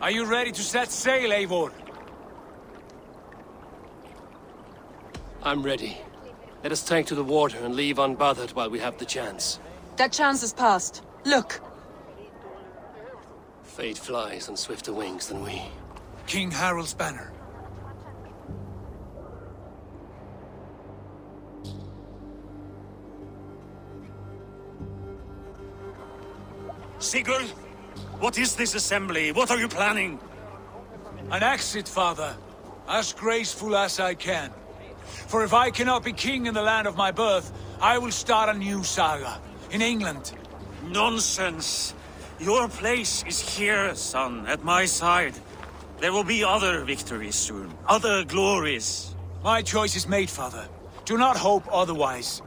Are you ready to set sail, Eivor? I'm ready. Let us take to the water and leave unbothered while we have the chance. That chance is past. Look! Fate flies on swifter wings than we. King Harald's banner. Sigurd, what is this assembly? What are you planning? An exit, father. As graceful as I can. For if I cannot be king in the land of my birth, I will start a new saga. In England. Nonsense! Your place is here, son, at my side. There will be other victories soon. Other glories. My choice is made, father. Do not hope otherwise.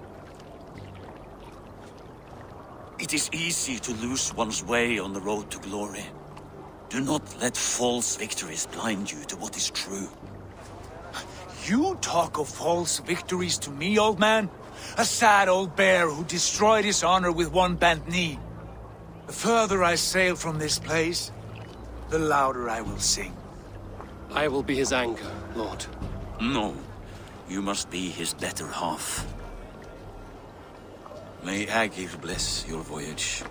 It is easy to lose one's way on the road to glory. Do not let false victories blind you to what is true. You talk of false victories to me, old man? A sad old bear who destroyed his honor with one bent knee. The further I sail from this place, the louder I will sing. I will be his anchor, Lord. No, you must be his better half. May Agir bless your voyage.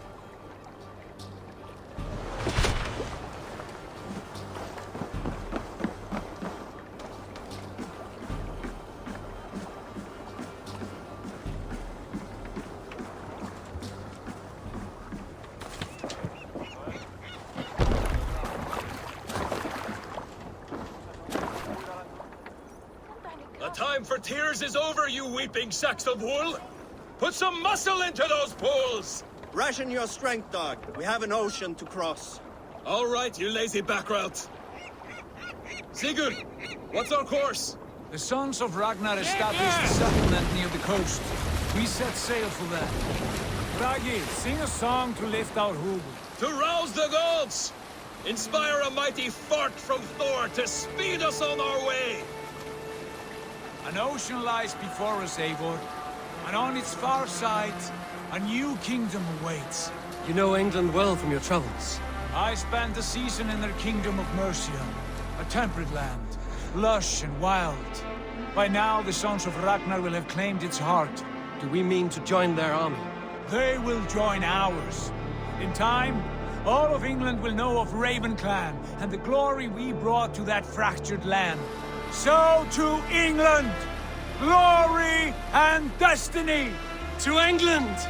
The time for tears is over, you weeping sacks of wool! Put some muscle into those pools! Ration your strength, dog. We have an ocean to cross. All right, you lazy backrout. Sigurd, what's our course? The sons of Ragnar established a settlement near the coast. We set sail for that. Ragi, sing a song to lift our hoob. To rouse the gods! Inspire a mighty fart from Thor to speed us on our way! An ocean lies before us, Eivor. And on its far side, a new kingdom awaits. You know England well from your travels. I spent a season in their kingdom of Mercia, a temperate land, lush and wild. By now, the sons of Ragnar will have claimed its heart. Do we mean to join their army? They will join ours. In time, all of England will know of Raven Clan and the glory we brought to that fractured land. So to England! Glory and destiny! To England!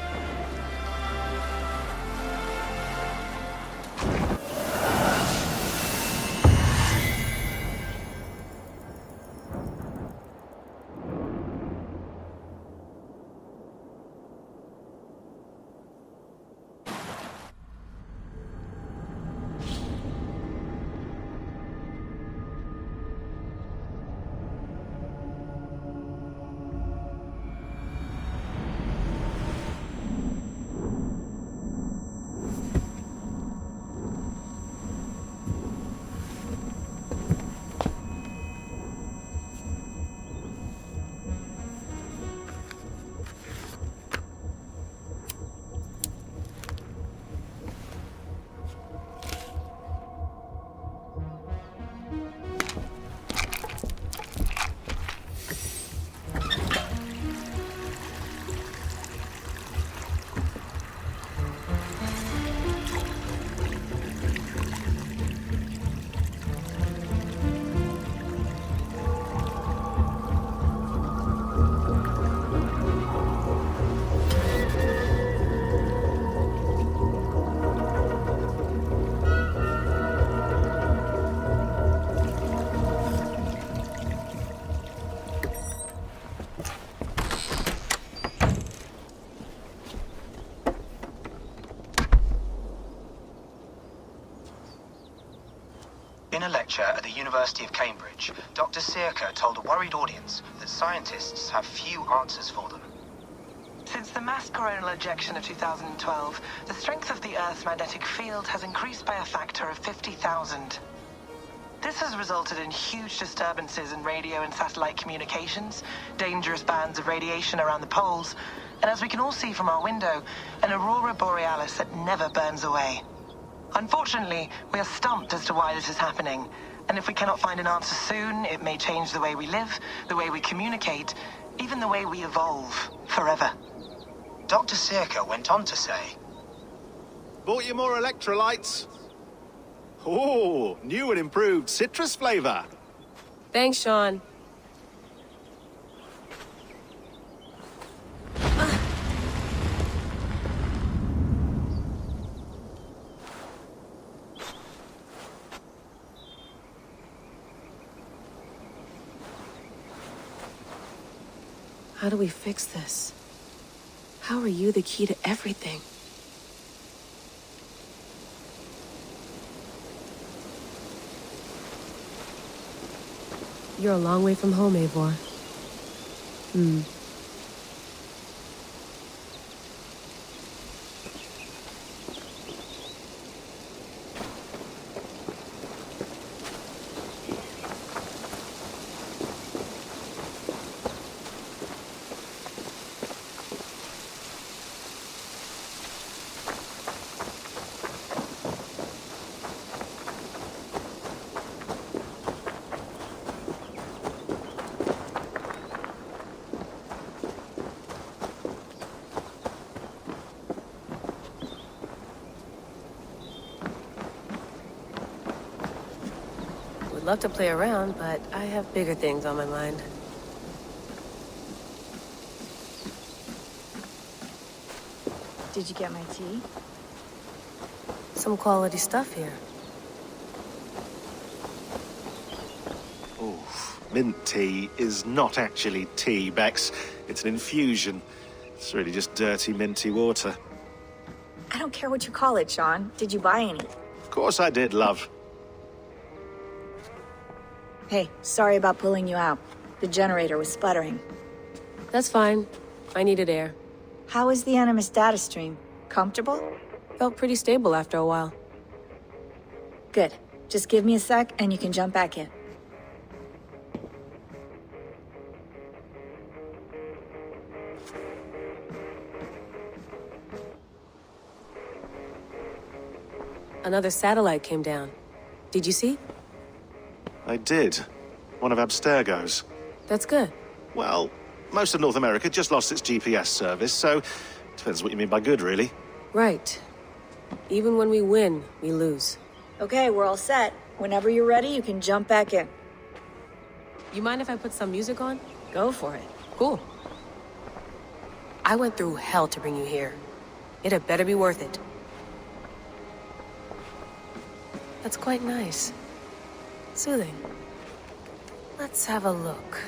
In a lecture at the University of Cambridge, Dr. Sirka told a worried audience that scientists have few answers for them. Since the mass coronal ejection of 2012, the strength of the Earth's magnetic field has increased by a factor of 50,000. This has resulted in huge disturbances in radio and satellite communications, dangerous bands of radiation around the poles, and as we can all see from our window, an aurora borealis that never burns away. Unfortunately, we are stumped as to why this is happening. And if we cannot find an answer soon, it may change the way we live, the way we communicate, even the way we evolve forever. Dr. Circa went on to say, Bought you more electrolytes? Oh, new and improved citrus flavor. Thanks, Sean. How do we fix this? How are you the key to everything? You're a long way from home, Eivor. Would love to play around, but I have bigger things on my mind. Did you get my tea? Some quality stuff here. Oof. Mint tea is not actually tea, Bex. It's an infusion. It's really just dirty, minty water. I don't care what you call it, Sean. Did you buy any? Of course I did, love. Hey, sorry about pulling you out. The generator was sputtering. That's fine. I needed air. How is the Animus data stream? Comfortable? Felt pretty stable after a while. Good. Just give me a sec and you can jump back in. Another satellite came down. Did you see? I did. One of Abstergo's. That's good. Well, most of North America just lost its GPS service, so depends what you mean by good, really. Right. Even when we win, we lose. Okay, we're all set. Whenever you're ready, you can jump back in. You mind if I put some music on? Go for it. Cool. I went through hell to bring you here. It had better be worth it. That's quite nice. Soothing. Let's have a look.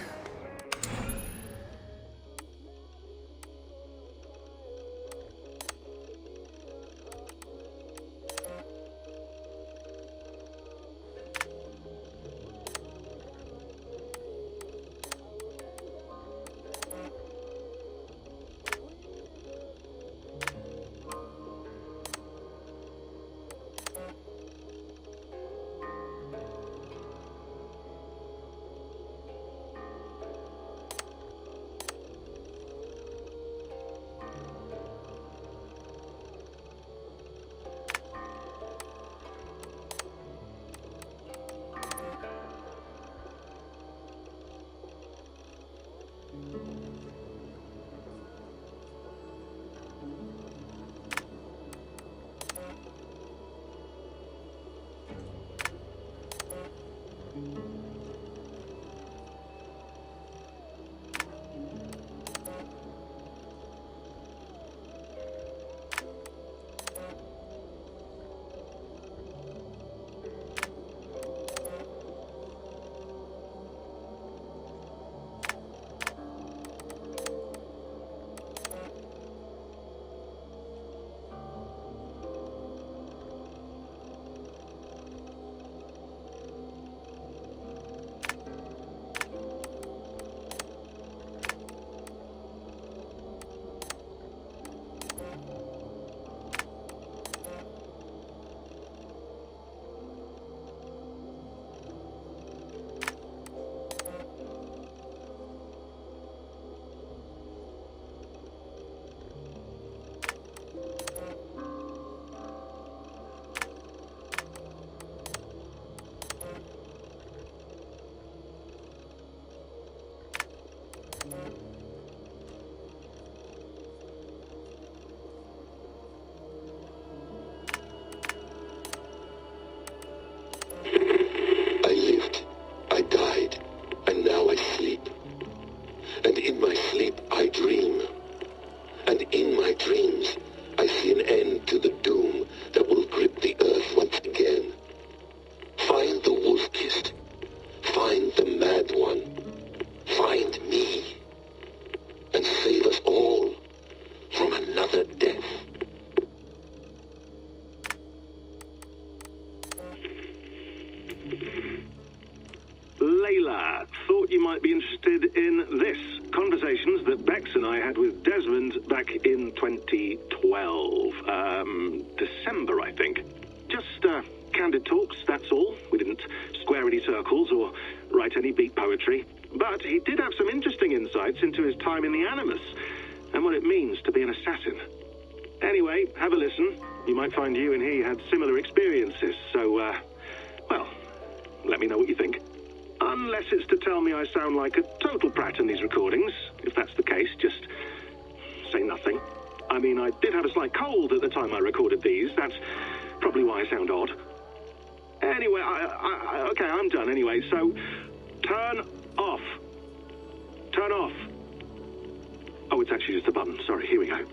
might be interested in this. Conversations that Bex and I had with Desmond back in 2012. December, I think. Just, candid talks, that's all. We didn't square any circles or write any beat poetry. But he did have some interesting insights into his time in the Animus and what it means to be an assassin. Anyway, have a listen. You might find you and he had similar experiences, so, well, let me know what you think. Unless it's to tell me I sound like a total brat in these recordings. If that's the case, just say nothing. I mean, I did have a slight cold at the time I recorded these. That's probably why I sound odd. Anyway, okay, I'm done anyway, so turn off. Turn off. Oh, it's actually just a button. Sorry, here we go.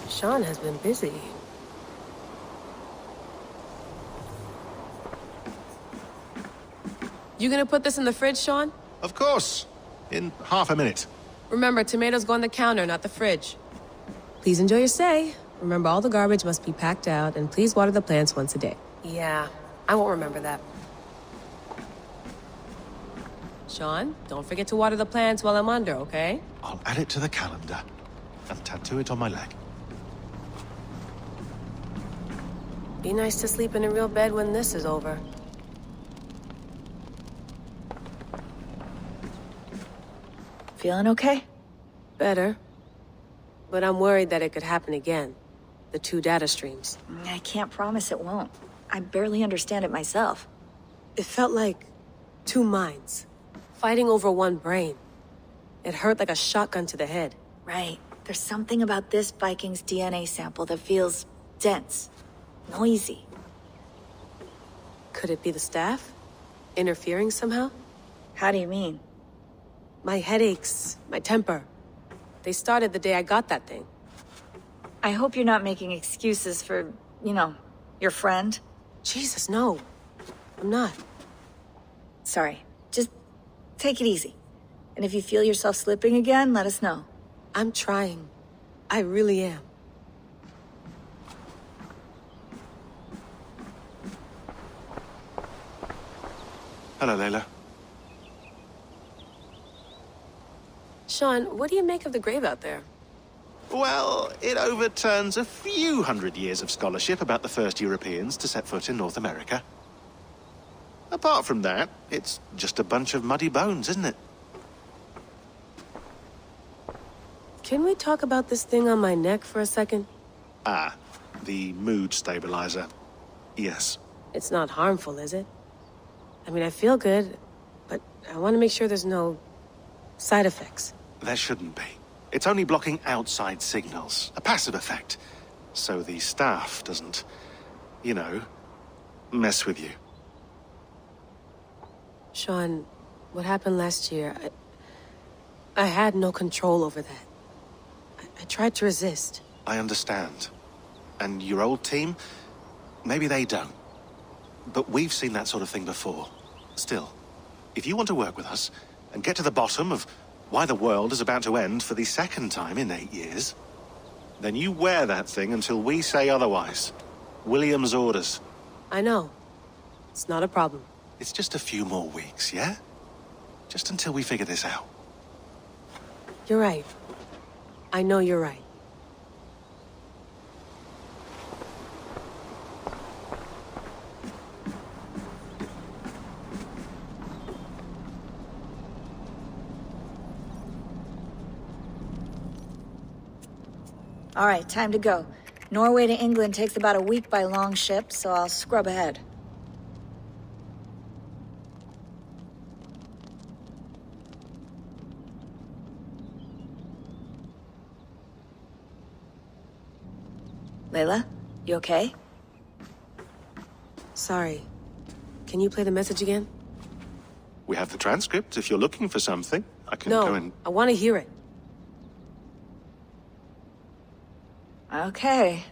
Sean has been busy. You gonna put this in the fridge, Sean? Of course. In half a minute. Remember, tomatoes go on the counter, not the fridge. Please enjoy your stay. Remember, all the garbage must be packed out, and please water the plants once a day. Yeah, I won't remember that. Sean, don't forget to water the plants while I'm under, okay? I'll add it to the calendar and tattoo it on my leg. Be nice to sleep in a real bed when this is over. Feeling okay? Better. But I'm worried that it could happen again. The two data streams. I can't promise it won't. I barely understand it myself. It felt like two minds, fighting over one brain. It hurt like a shotgun to the head. Right. There's something about this Viking's DNA sample that feels dense, noisy. Could it be the staff? Interfering somehow? How do you mean? My headaches, my temper. They started the day I got that thing. I hope you're not making excuses for, you know, your friend. Jesus, no. I'm not. Sorry. Just take it easy. And if you feel yourself slipping again, let us know. I'm trying. I really am. Hello, Layla. Sean, what do you make of the grave out there? Well, it overturns a few hundred years of scholarship about the first Europeans to set foot in North America. Apart from that, it's just a bunch of muddy bones, isn't it? Can we talk about this thing on my neck for a second? Ah, the mood stabilizer. Yes. It's not harmful, is it? I mean, I feel good, but I want to make sure there's no side effects. There shouldn't be. It's only blocking outside signals, a passive effect. So the staff doesn't, you know, mess with you. Sean, what happened last year, I had no control over that. I tried to resist. I understand. And your old team, maybe they don't. But we've seen that sort of thing before. Still, if you want to work with us and get to the bottom of why the world is about to end for the second time in 8 years, then you wear that thing until we say otherwise. William's orders. I know. It's not a problem. It's just a few more weeks, yeah? Just until we figure this out. You're right. I know you're right. All right, time to go. Norway to England takes about a week by long ship, so I'll scrub ahead. Layla, you okay? Sorry. Can you play the message again? We have the transcript. If you're looking for something, I can go and... No, I want to hear it. Okay.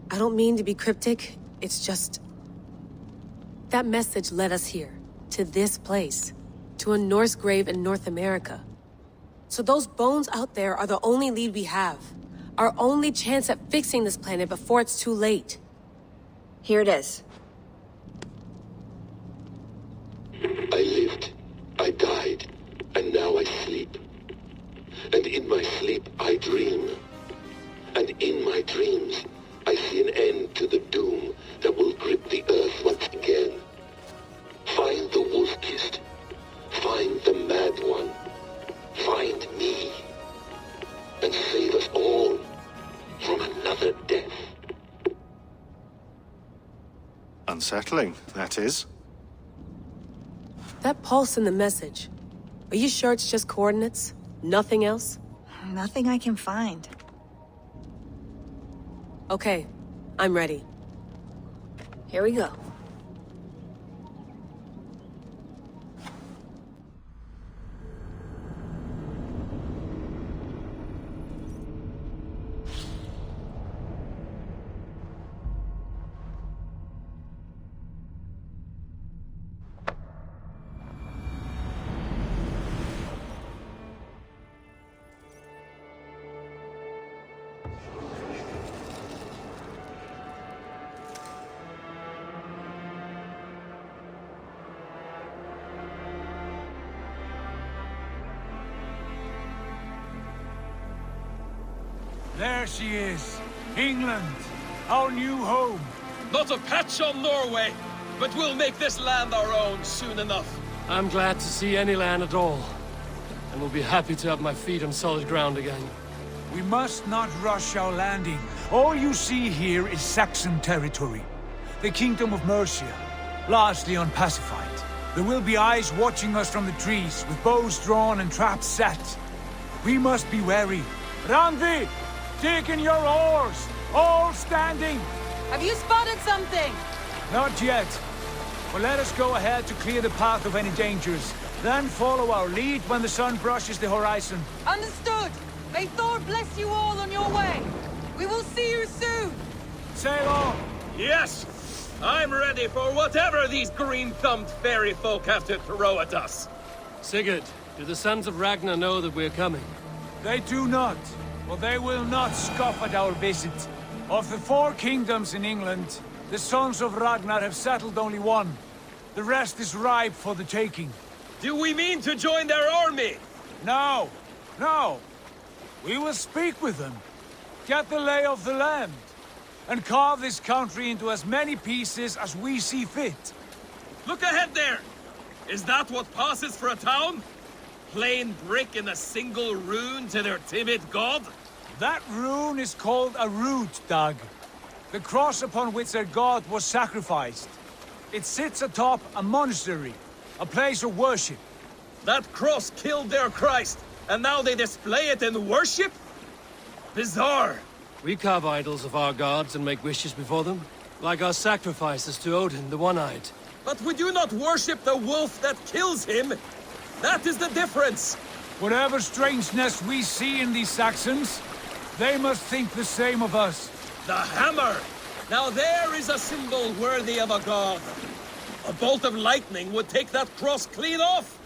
I don't mean to be cryptic. It's just... That message led us here. To this place. to a Norse grave in North America. So those bones out there are the only lead we have. Our only chance at fixing this planet before it's too late. Here it is. I lived, I died, and now I sleep. And in my sleep I dream. And in my dreams I see an end to the doom that will grip the earth once again. Find the wolf-kissed. Find the mad one. Find me. And save us all from another death. Unsettling, that is. That pulse in the message. Are you sure it's just coordinates? Nothing else? Nothing I can find. Okay, I'm ready. Here we go. There she is. England, our new home. Not a patch on Norway, but we'll make this land our own soon enough. I'm glad to see any land at all. And will be happy to have my feet on solid ground again. We must not rush our landing. All you see here is Saxon territory. The Kingdom of Mercia, largely unpacified. There will be eyes watching us from the trees, with bows drawn and traps set. We must be wary. Randvi! Dig in your oars! All standing! Have you spotted something? Not yet. But let us go ahead to clear the path of any dangers. Then follow our lead when the sun brushes the horizon. Understood! May Thor bless you all on your way! We will see you soon! Sail on! Yes! I'm ready for whatever these green-thumbed fairy folk have to throw at us. Sigurd, do the sons of Ragnar know that we're coming? They do not. Well, they will not scoff at our visit. Of the 4 kingdoms in England, the sons of Ragnar have settled only one. The rest is ripe for the taking. Do we mean to join their army? No, no. We will speak with them, get the lay of the land, and carve this country into as many pieces as we see fit. Look ahead there! Is that what passes for a town? Plain brick in a single rune to their timid god? That rune is called a root, Dag. The cross upon which their god was sacrificed. It sits atop a monastery, a place of worship. That cross killed their Christ, and now they display it in worship? Bizarre. We carve idols of our gods and make wishes before them, like our sacrifices to Odin, the One-Eyed. But we do not worship the wolf that kills him. That is the difference. Whatever strangeness we see in these Saxons, they must think the same of us. The hammer! Now there is a symbol worthy of a god. A bolt of lightning would take that cross clean off.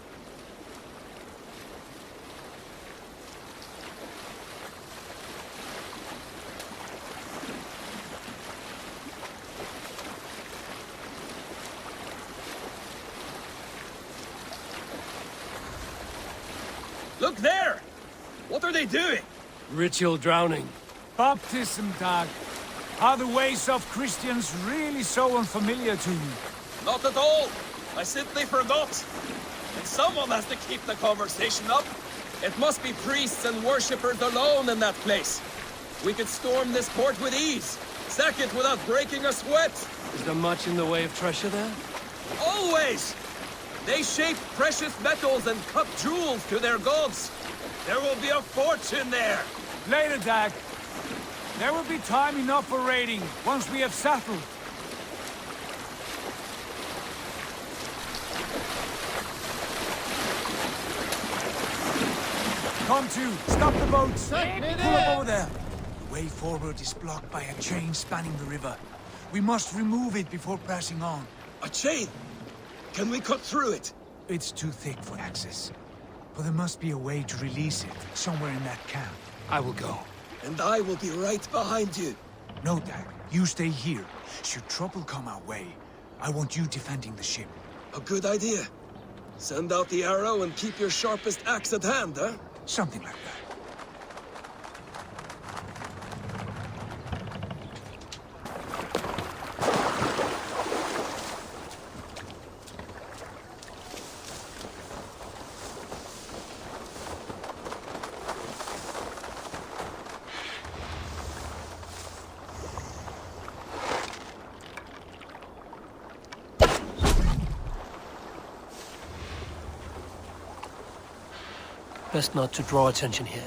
Look there! What are they doing? Ritual drowning. Baptism, Dag. Are the ways of Christians really so unfamiliar to you? Not at all. I simply forgot. And someone has to keep the conversation up. It must be priests and worshippers alone in that place. We could storm this port with ease. Sack it without breaking a sweat. Is there much in the way of treasure there? Always! They shape precious metals and cut jewels to their gods. There will be a fortune there. Later, Dag. There will be time enough for raiding once we have settled. Come to, stop the boats. Pull up over there. The way forward is blocked by a chain spanning the river. We must remove it before pressing on. A chain? Can we cut through it? It's too thick for access. But there must be a way to release it, somewhere in that camp. I will go. And I will be right behind you. No, Dag. You stay here. Should trouble come our way, I want you defending the ship. A good idea. Send out the arrow and keep your sharpest axe at hand, huh? Something like that. Best not to draw attention here.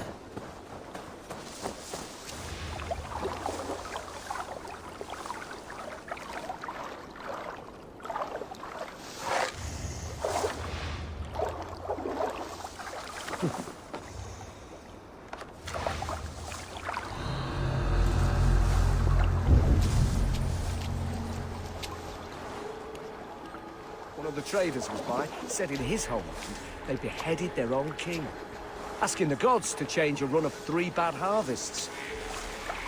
One of the traders was by, said in his homeland they beheaded their own king, asking the gods to change a run of 3 bad harvests.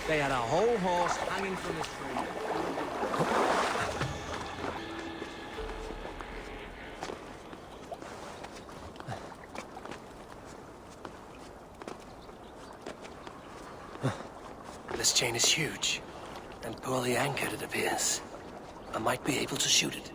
They had a whole horse hanging from the tree. This chain is huge, and poorly anchored, it appears. I might be able to shoot it.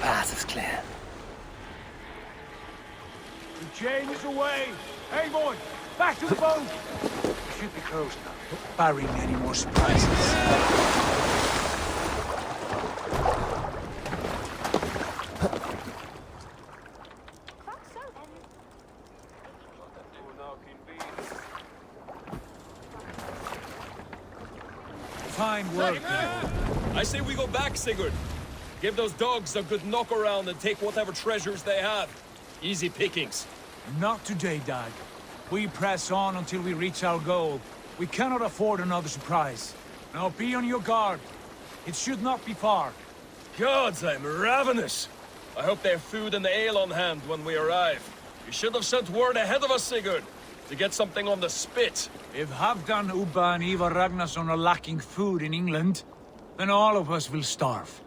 Path is clear. The chain is away! Hey, boy! Back to the boat! We should be close now, barring any more surprises. Fine work, people. I say we go back, Sigurd. Give those dogs a good knock around and take whatever treasures they have. Easy pickings. Not today, Dag. We press on until we reach our goal. We cannot afford another surprise. Now be on your guard. It should not be far. Gods, I'm ravenous. I hope they have food and ale on hand when we arrive. You should have sent word ahead of us, Sigurd, to get something on the spit. If Halfdan, Ubba and Ivar Ragnarsson are lacking food in England, then all of us will starve.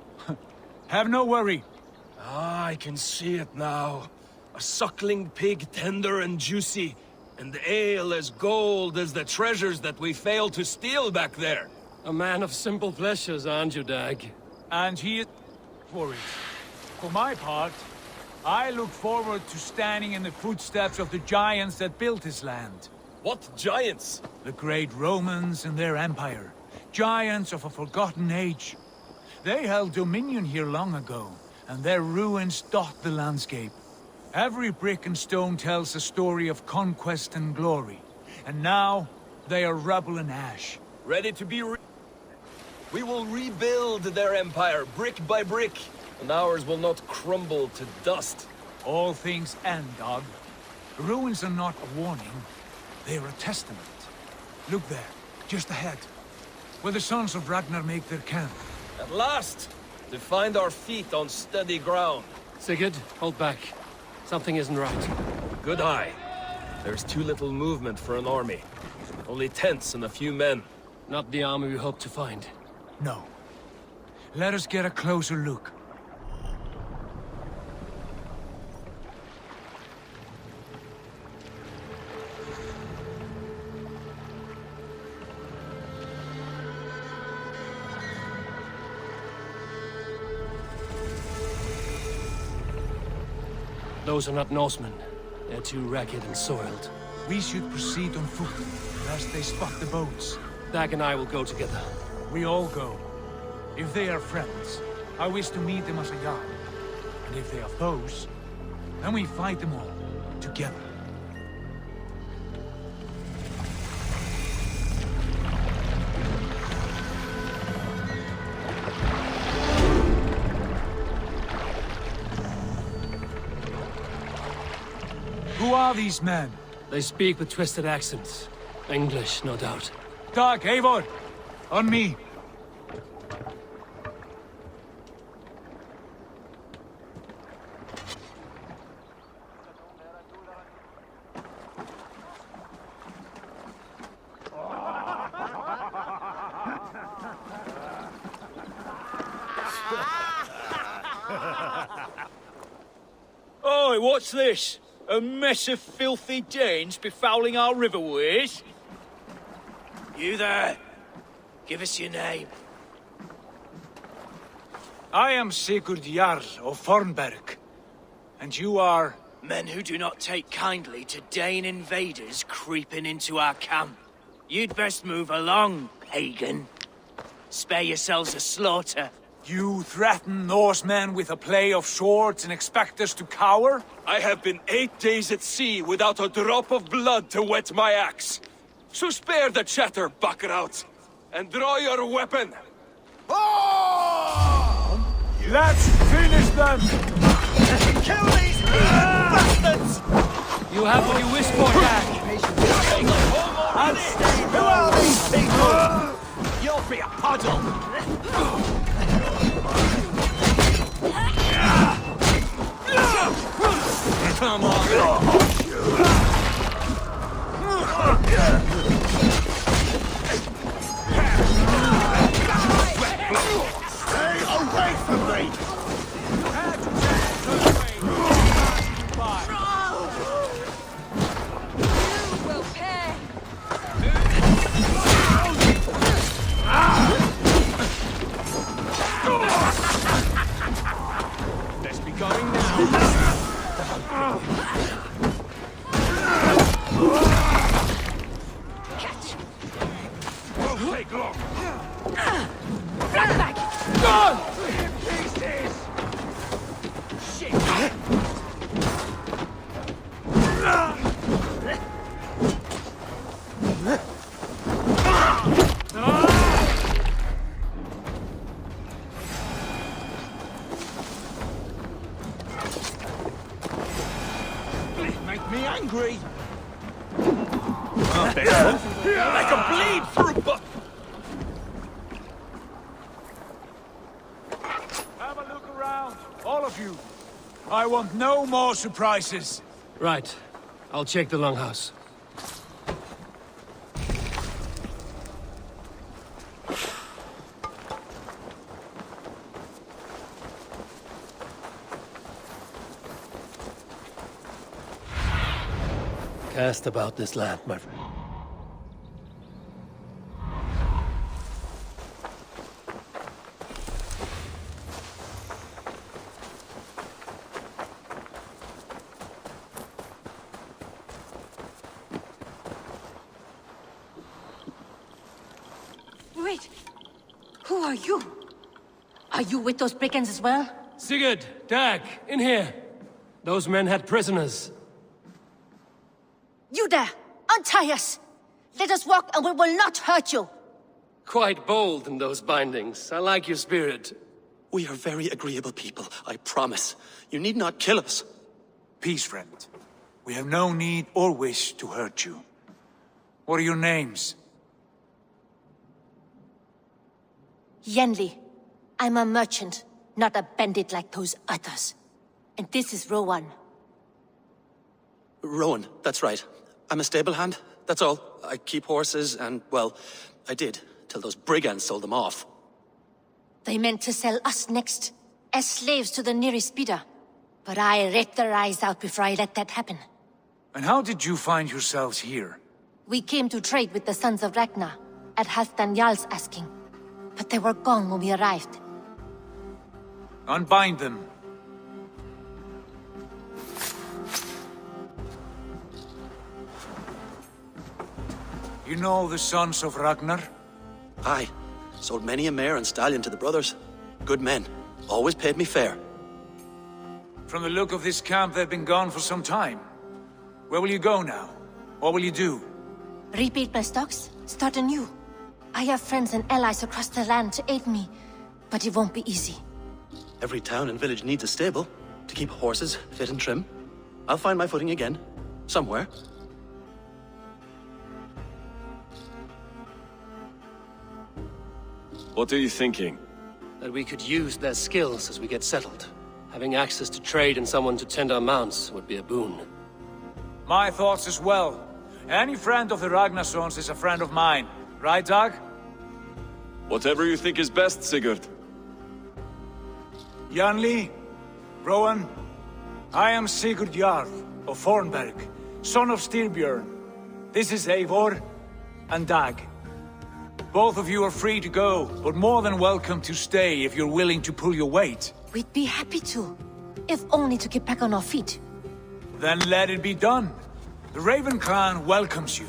Have no worry. Ah, I can see it now. A suckling pig, tender and juicy, and ale as gold as the treasures that we failed to steal back there. A man of simple pleasures, aren't you, Dag? And he is for it. For my part, I look forward to standing in the footsteps of the giants that built this land. What giants? The great Romans and their empire. Giants of a forgotten age. They held dominion here long ago, and their ruins dot the landscape. Every brick and stone tells a story of conquest and glory. And now, they are rubble and ash. Ready to be We will rebuild their empire, brick by brick, and ours will not crumble to dust. All things end, Dog. Ruins are not a warning. They are a testament. Look there, just ahead, where the sons of Ragnar make their camp. At last! To find our feet on steady ground. Sigurd, hold back. Something isn't right. Good eye. There's too little movement for an army. Only tents and a few men. Not the army we hope to find. No. Let us get a closer look. Those are not Norsemen. They're too ragged and soiled. We should proceed on foot, lest they spot the boats. Dag and I will go together. We all go. If they are friends, I wish to meet them as a guard. And if they are foes, then we fight them all, together. Who are these men? They speak with twisted accents. English, no doubt. Dag, Eivor! On me! Oi, what's this? A mess of filthy Danes befouling our riverways? You there! Give us your name. I am Sigurd Jarl of Fornberg. And you are... Men who do not take kindly to Dane invaders creeping into our camp. You'd best move along, pagan. Spare yourselves a slaughter. You threaten Norsemen with a play of swords and expect us to cower? I have been 8 days at sea without a drop of blood to wet my axe. So spare the chatter, buckerout, and draw your weapon. Let's finish them! Kill these bastards! You have what you wish for, Dag. Who are these people? You'll be a puddle. Come on. Stay away from me! You will pay! Let's be going now. Catch! Won't take long. Run back! Gone! Make me angry. I can bleed through but Have a look around, all of you. I want no more surprises. Right. I'll check the longhouse. Cast about this land, my friend. Wait! Who are you? Are you with those brigands as well? Sigurd, Dag, in here. Those men had prisoners. You there! Untie us! Let us walk and we will not hurt you! Quite bold in those bindings. I like your spirit. We are very agreeable people, I promise. You need not kill us. Peace, friend. We have no need or wish to hurt you. What are your names? Yenli. I'm a merchant, not a bandit like those others. And this is Rowan. Rowan, that's right. I'm a stable hand, that's all. I keep horses and, well, I did, till those brigands sold them off. They meant to sell us next, as slaves to the nearest bidder. But I ripped their eyes out before I let that happen. And how did you find yourselves here? We came to trade with the Sons of Ragnar, at Halfdan Jarl's asking. But they were gone when we arrived. Unbind them. You know the sons of Ragnar? Aye. Sold many a mare and stallion to the brothers. Good men. Always paid me fair. From the look of this camp, they've been gone for some time. Where will you go now? What will you do? Rebuild my stocks, start anew. I have friends and allies across the land to aid me, but it won't be easy. Every town and village needs a stable to keep horses fit and trim. I'll find my footing again. Somewhere. What are you thinking? That we could use their skills as we get settled. Having access to trade and someone to tend our mounts would be a boon. My thoughts as well. Any friend of the Ragnarsons is a friend of mine. Right, Dag? Whatever you think is best, Sigurd. Janli, Rowan, I am Sigurd Jarl of Fornberg, son of Styrbjörn. This is Eivor and Dag. Both of you are free to go, but more than welcome to stay if you're willing to pull your weight. We'd be happy to, if only to get back on our feet. Then let it be done. The Raven clan welcomes you.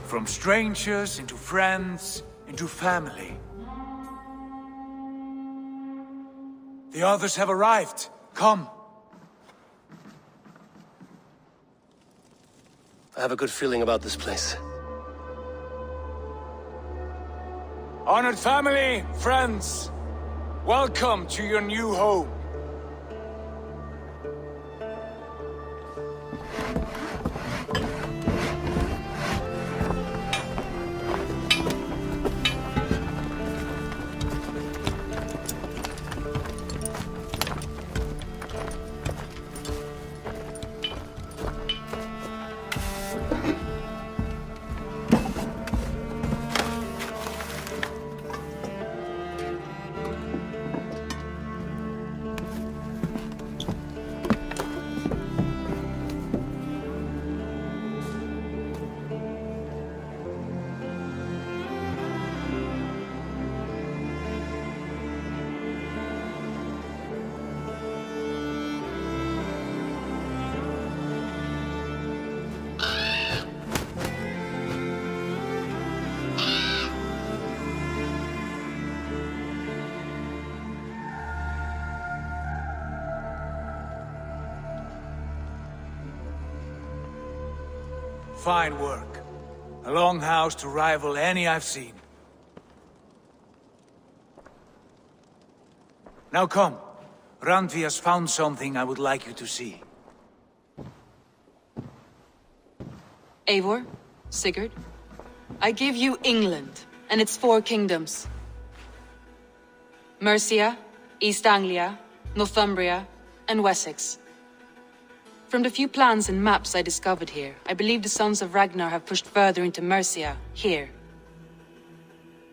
From strangers into friends, into family. The others have arrived. Come. I have a good feeling about this place. Honored family, friends, welcome to your new home. Fine work. A longhouse to rival any I've seen. Now come. Randvi has found something I would like you to see. Eivor, Sigurd, I give you England and its 4 kingdoms. Mercia, East Anglia, Northumbria, and Wessex. From the few plans and maps I discovered here, I believe the Sons of Ragnar have pushed further into Mercia, here.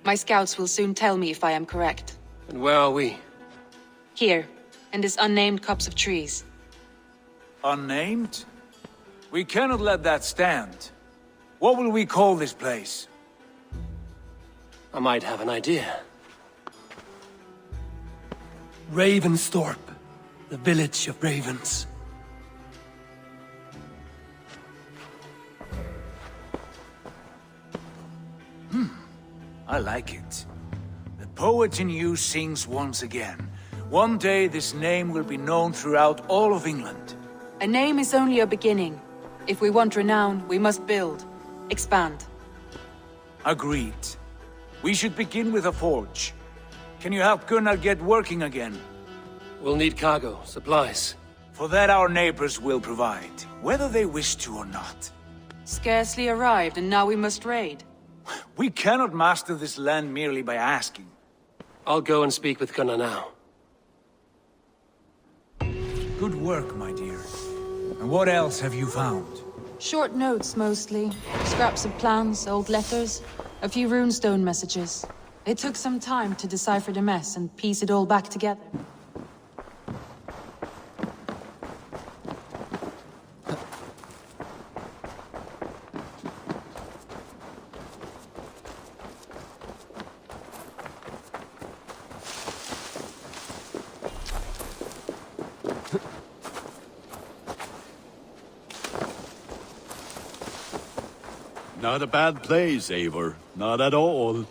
My scouts will soon tell me if I am correct. And where are we? Here, in this unnamed copse of trees. Unnamed? We cannot let that stand. What will we call this place? I might have an idea. Ravensthorpe, the village of ravens. I like it. The poet in you sings once again. One day this name will be known throughout all of England. A name is only a beginning. If we want renown, we must build, expand. Agreed. We should begin with a forge. Can you help Gunnar get working again? We'll need cargo, supplies. For that our neighbors will provide, whether they wish to or not. Scarcely arrived, and now we must raid. We cannot master this land merely by asking. I'll go and speak with Gunnar now. Good work, my dear. And what else have you found? Short notes, mostly. Scraps of plans, old letters, a few runestone messages. It took some time to decipher the mess and piece it all back together. Not a bad place, Eivor. Not at all.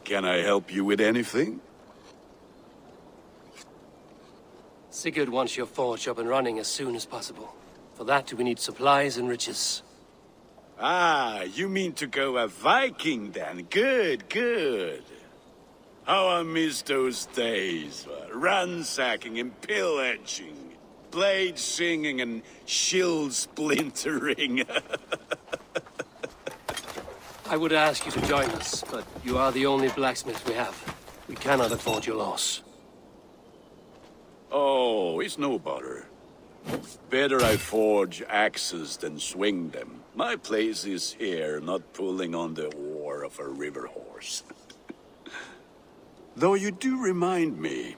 Can I help you with anything? Sigurd wants your forge up and running as soon as possible. For that, we need supplies and riches. Ah, you mean to go a Viking then? Good, good. How I miss those days. Ransacking and pillaging. Blade singing and shield splintering. I would ask you to join us, but you are the only blacksmith we have. We cannot afford your loss. Oh, it's no bother. Better I forge axes than swing them. My place is here, not pulling on the oar of a river horse. Though you do remind me,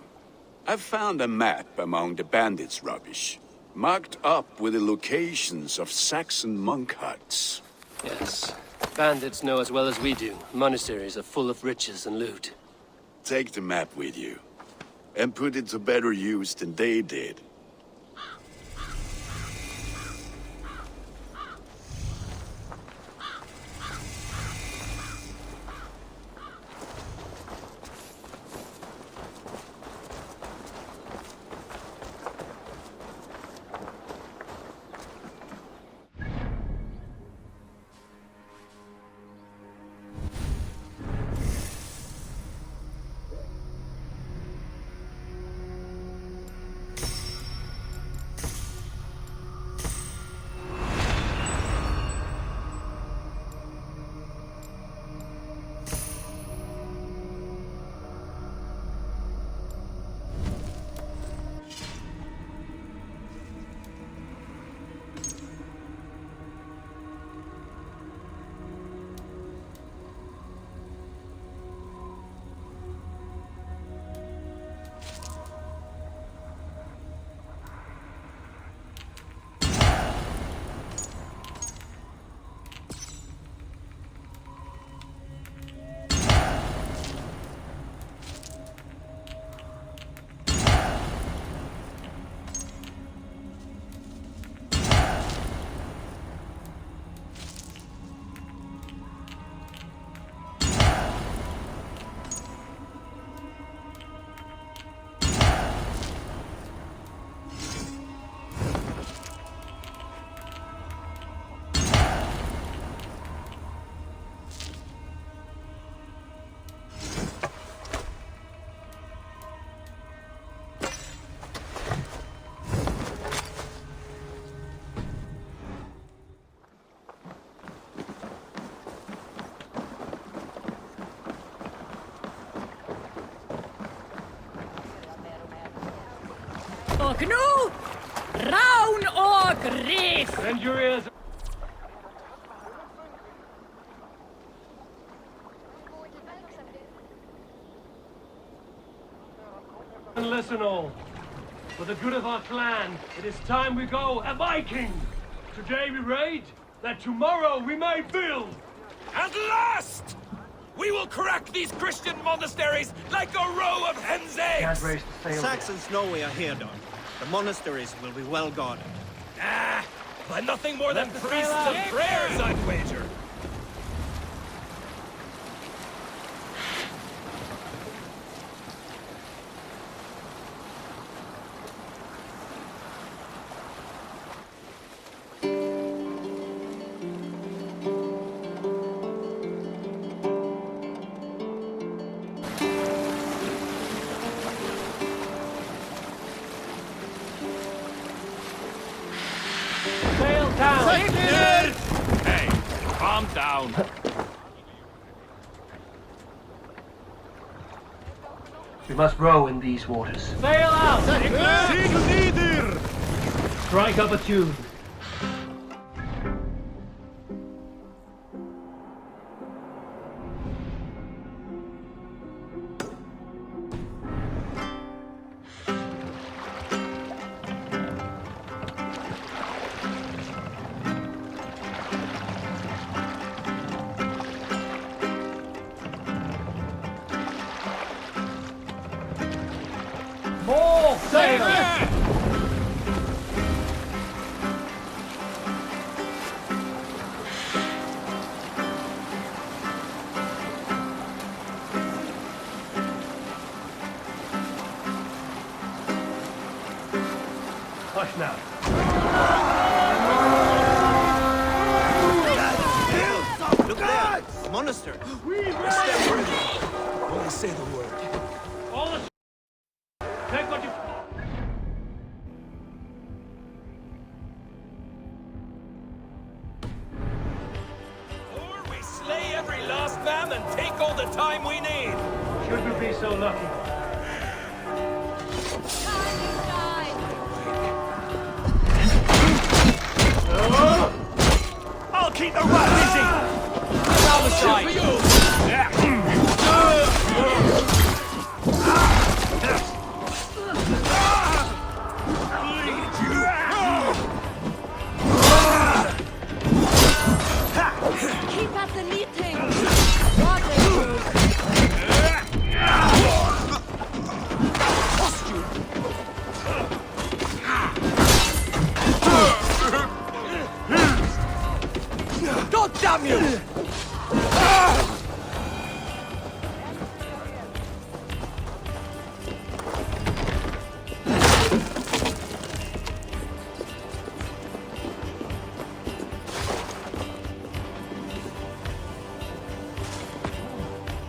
I found a map among the bandits' rubbish, marked up with the locations of Saxon monk huts. Yes. Bandits know as well as we do. Monasteries are full of riches and loot. Take the map with you, and put it to better use than they did. Och nu, Raun och Gris! Bend your ears. And listen all. For the good of our clan, it is time we go a Viking! Today we raid, that tomorrow we may build! At last! We will crack these Christian monasteries like a row of hen's eggs! Saxons know we are here, Don. The monasteries will be well guarded. Ah, by nothing more than priests and prayers, I'd wager. Sail down! Hey, calm down. We must row in these waters. Sail out! Strike up a tune. More sail! Rush now. Look there! Monastery! Only say the word. All the take what you... Or we slay every last man and take all the time we need. Should we be so lucky? I'll keep the rat busy. Down the side. Keep at the meeting! God damn you!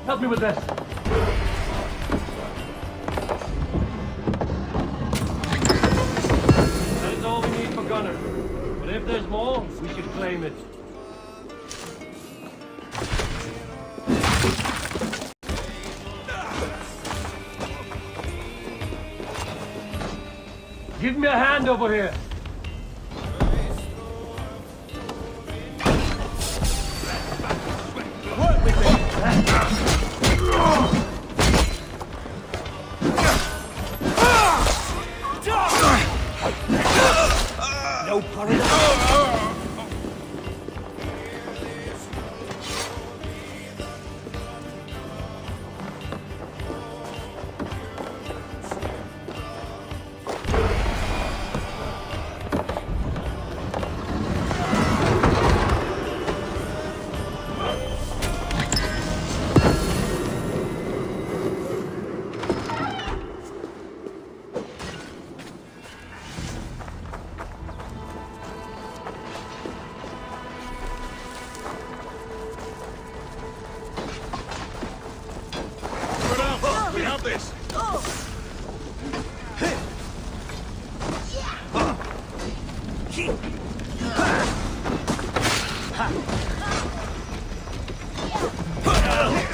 Help me with this. That is all we need for Gunner. But if there's more, we should claim it. Give me a hand over here. Work with me. No paradox. We have this.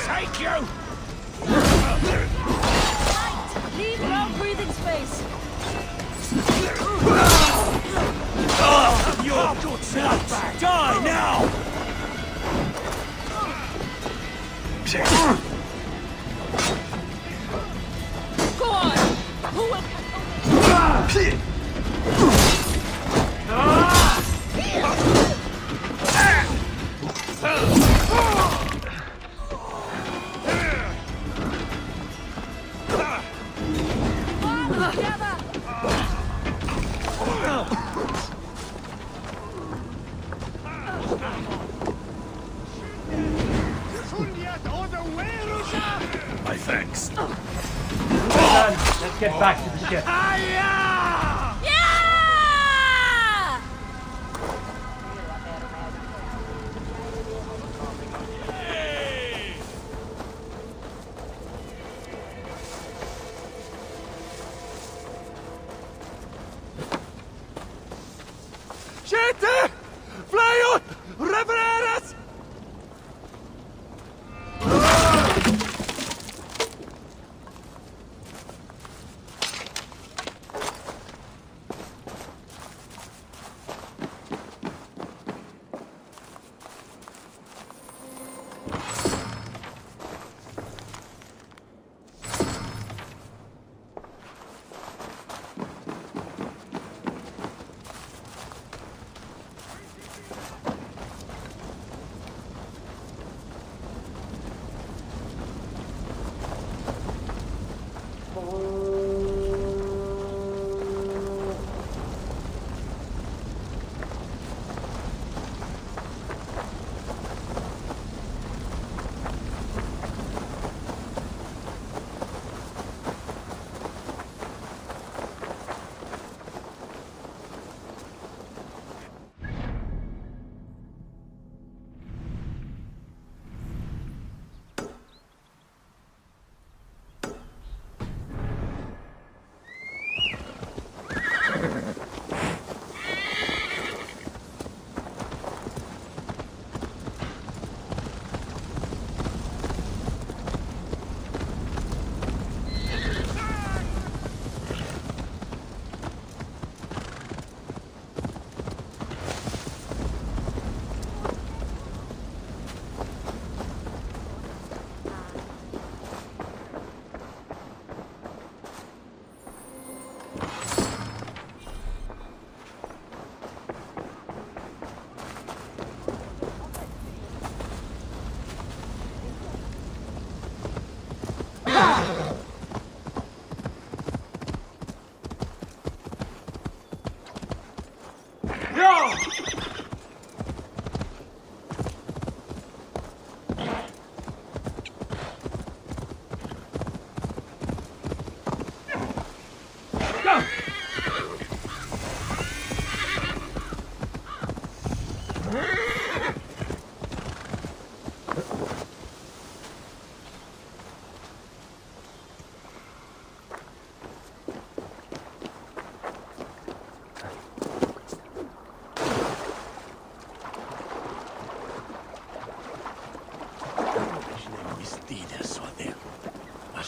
Take you! Leave no breathing space! Have your guts back! Die now! Go on! Who will... My thanks. Let's get back to the ship. Siete! Flyut! Revereres!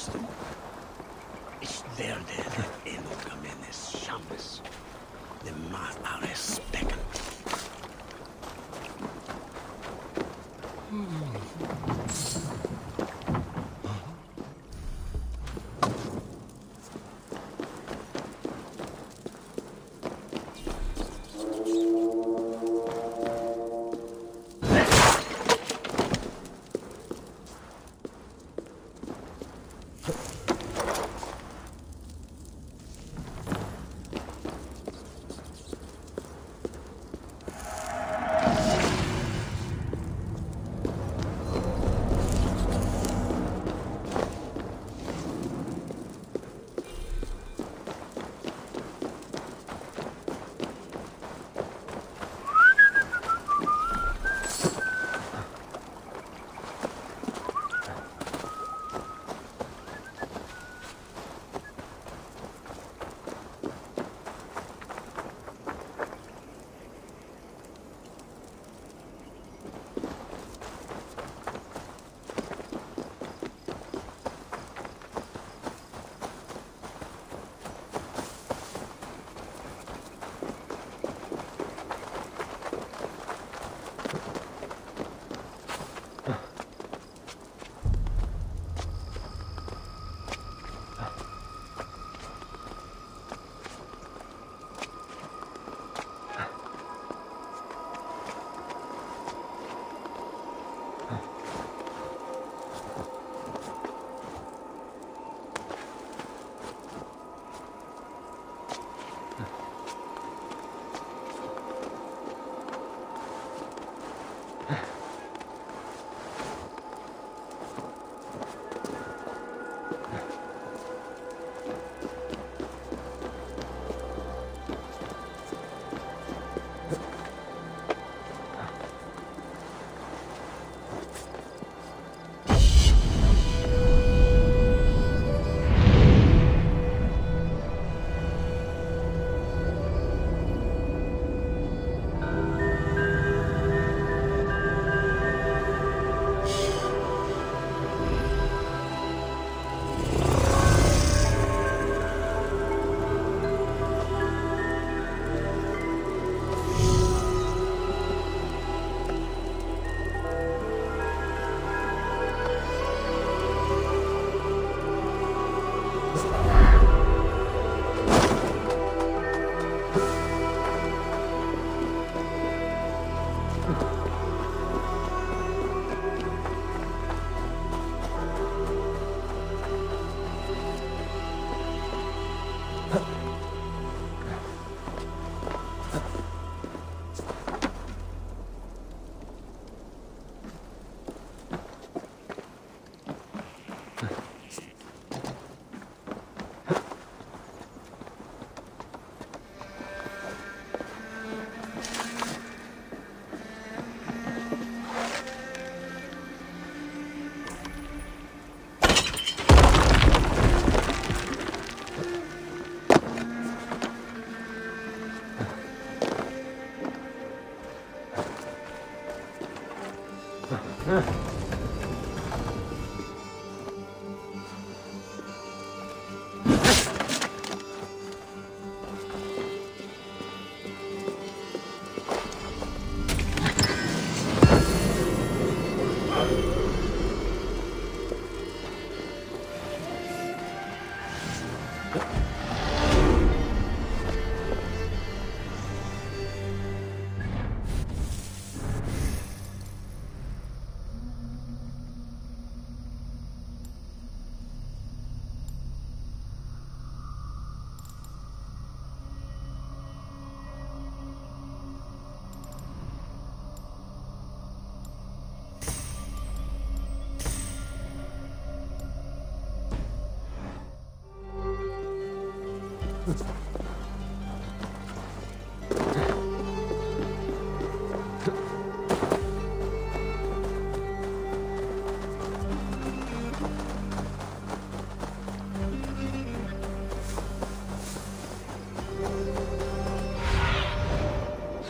Forsten. Ich werde enoga menes Shambes. De más a respect.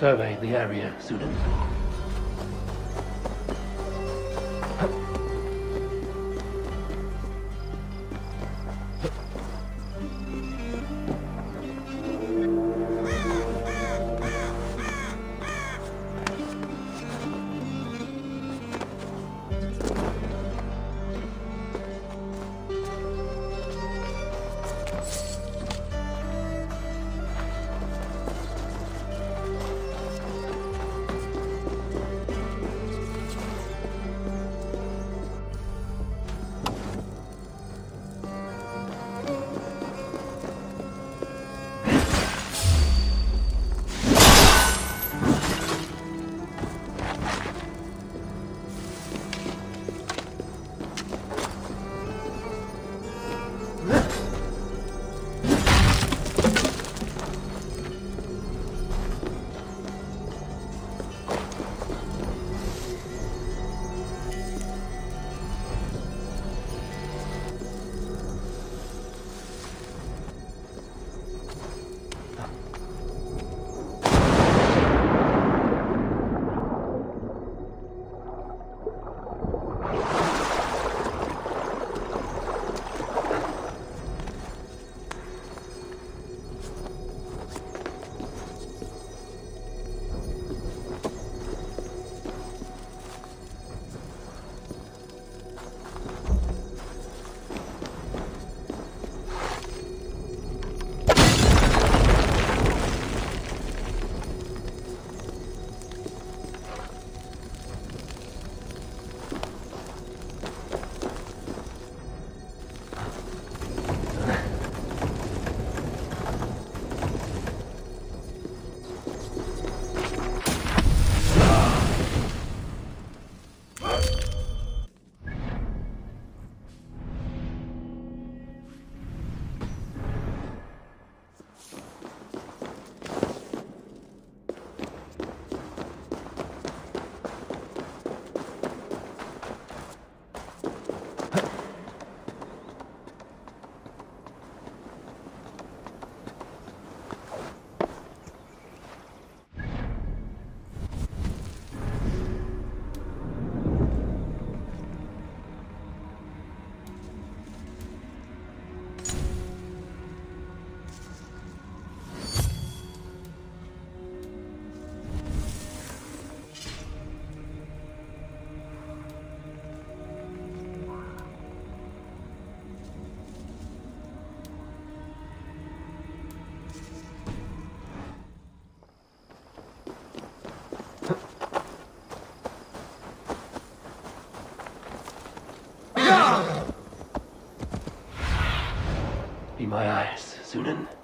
Survey the area, student. Be my eyes, Sunan.